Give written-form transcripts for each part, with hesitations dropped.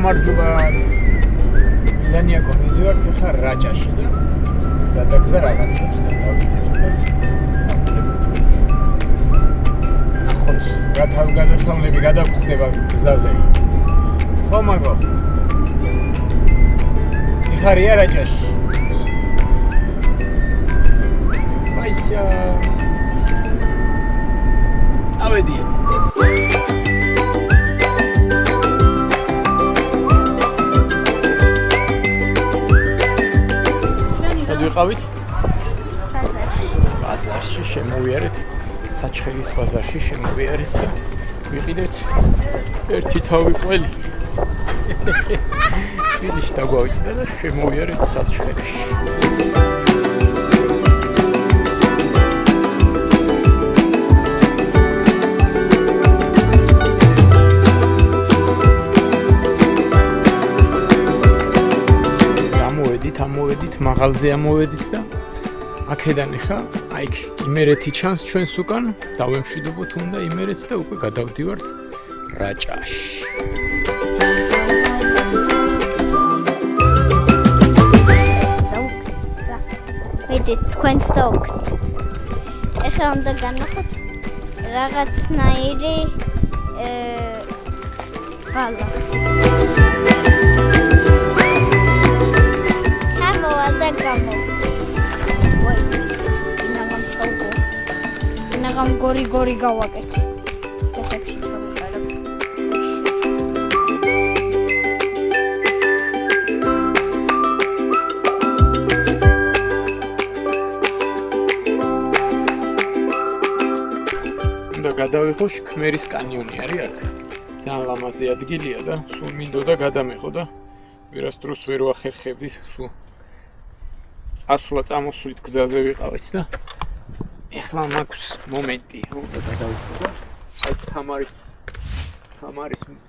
გამარჯობა. ლანიაკო მიდივართ ხა რაჭაში და სადაგზა რაღაცებს გადავიდეთ. ახოთ გათავგადასავლები გადაგხვდება გზაზე. ხო მაგო. იხარია რაჭაში. Вайся. ავედი. ვიყავით? ბაზარში შემოვიარეთ, საჩხერის ბაზარში შემოვიარეთ და ვიყიდეთ ერთი თავი ყველი. შიში დაგვავიწყდა და შემოვიარეთ საჩხერში. ამოვედით, მაღალზე ამოვედით და აქედან ხა, აი იმერეთი ჩანს ჩვენს უკან, დავემშვიდობოთ უნდა იმერეთს და უკვე გადავდივართ რაჭაში. ვიდით თქვენს დავუქთ. ეხლა უნდა განახოთ რაღაცნაირი ბალა. ინაღამ გორი გავაკეთე. ხეთებში ჩავიყარებ. უნდა გადავიხო შქმერის კანიონი არის აქ. ძალიან ლამაზი ადგილია და სულ მინდოდა გადამეხო და ვერასდროს ვერ ვახერხებდი სულ. წამოსვლით გზაზე ვიყავით და ეხლა მაქვს მომენტი უნდა გადავიხო და ეს თამარის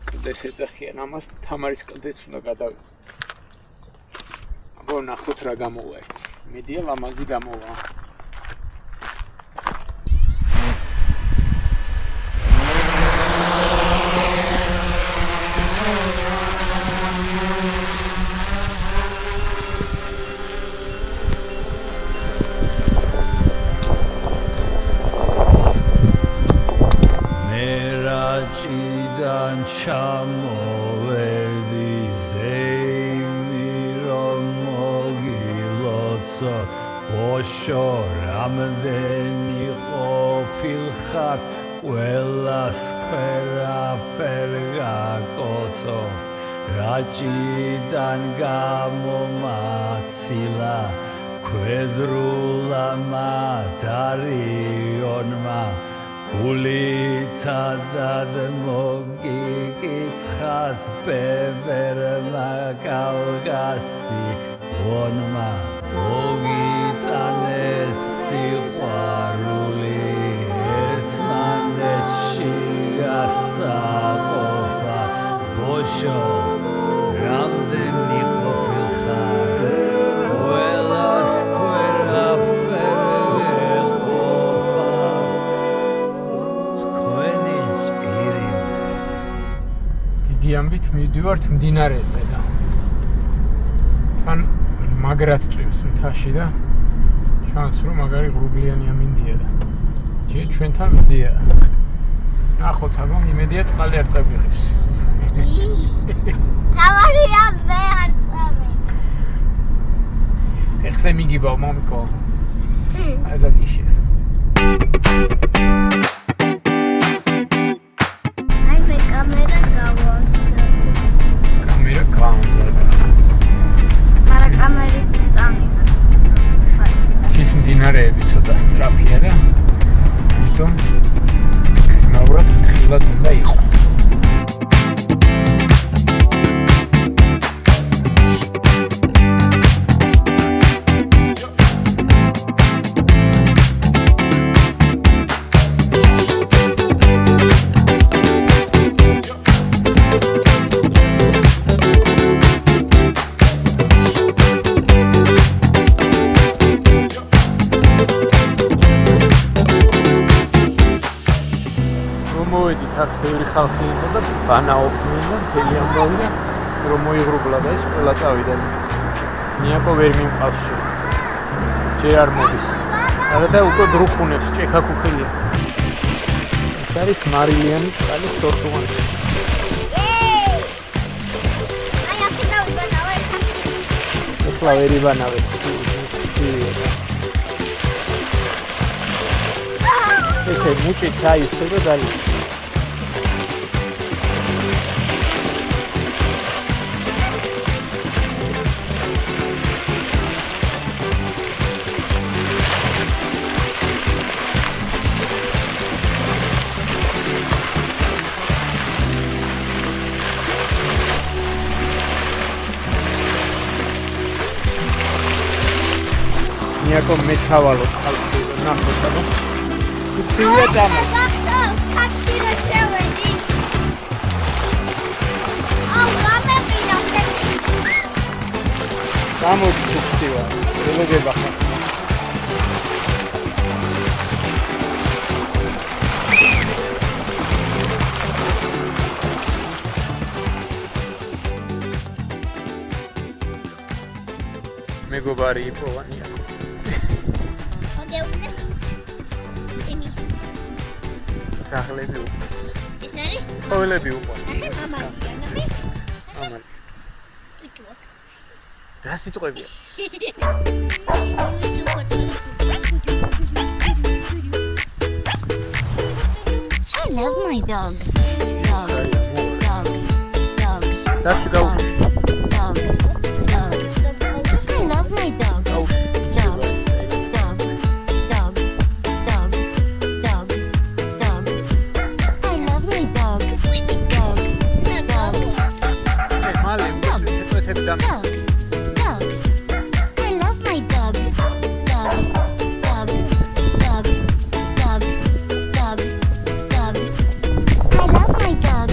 კლდეს ეძახიან ამას თამარის კლდეც უნდა გადავიხო. აბა ნახოთ რა გამოვა ერთი. მედია ლამაზი გამოვა. Rachidan chamovedi zeimi romogilotso osho ramdeni qofilkhar quelas qera pergakotsot rachidan gamomatsila quedrula madarionma Ulitadad mogigitkhaz beberma galgasi onma ogitanesi qaruli ertmanechi asaqofa bosho ramdeni qofilkhaz velas quera დიამბით მივდივართ მდინარეზე და თან მაგრად წვიმს მთაში და შანს რომ მაგარი ღრუბლიანი ამინდია და ჯერ ჩვენთან მზია. ნახოთ აბა იმედია წყალი არ წაგვიღებს. თავარია მე არ წამი. ეხზე მიგიბავ მამიკო. აი დაგიში. მდინარეები ცოტა სწრაფია და ამიტომ მაქსიმალურად ფრთხილად უნდა იყო. ხალხი იყო და ბანაობდნენ და მთელი ამბავი და რომ მოიღრუბლა და ის ყველა წავიდა. ნიაკო ვერ მიმყავს შე. ჯერ არ მოდის. არადა უკვე ბრუხუნებს ჭექა ქუხილია. ეს არის მარილიანი წყალი სორტუანი. ეხლა ვერ იბანავეთ ესე მუჭით დაისე და დალი. ნიაკო მეჩავალო ხალხი ნახოთ აბა უცივია დამა გამოდი უცივია ელეგება ხარ მეგობარი იპოვანია ძაღლები უყვარს. ეს არის? ცხოველები უყვარს. ახლა მამალია, ნახე? მამალი. ტუტუაკ. რა სიტყვებია? I love my dog. Dog. Dog. Dog. დასი გაუშვი. Dog. Dog. I love my dog. გაუშვი. Dog. Dog. Dog. Dog. Dog. Dog. I love my dog. Dog. Dog. მალე მოწეთებ და Dog. Dog. I love my dog. Dog. Dog. Dog. Dog. Dog. Dog. I love my dog.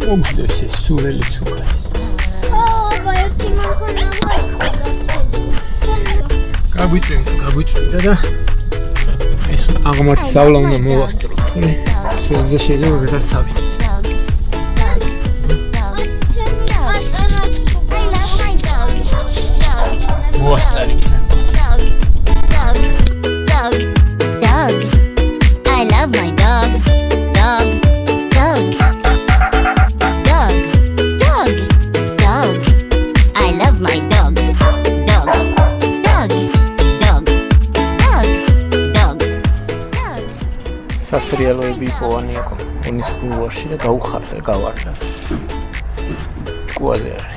მოგდეს ეს სულელი ცუკაის. გაგვიწევდა და ეს აღმართი სწავლა უნდა მოვასწროთ, თორე სულზე შეიძლება ვეღარ წავიდეთ. Dog. Dog. Dog. I love my dog. Dog. მოვასწრეთ. Dog. Dog. Dog. Dog. I love my dog. Dog. Dog. Dog. Dog. Dog. I love my dog. Dog. Dog. Dog. Dog. Dog. Dog. სასრიალოები იპოვანი აქ ენის ბულვარში და გაუხარდა, გავარდა. ჭკუაზე არის.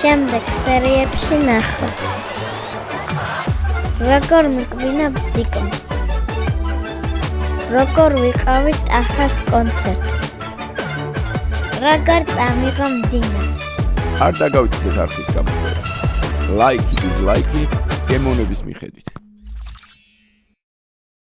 შემდეგ სერიებში ნახოთ. როგორ მიკვინა ბზიკო. როგორ ვიყავით ახალს კონცერტს. როგორ წამიღო მდინა. არ დაგავიწყდეთ არხის გამოწერა. ლაიქი, დიზლაიქი, გემოვნების მიხედვით.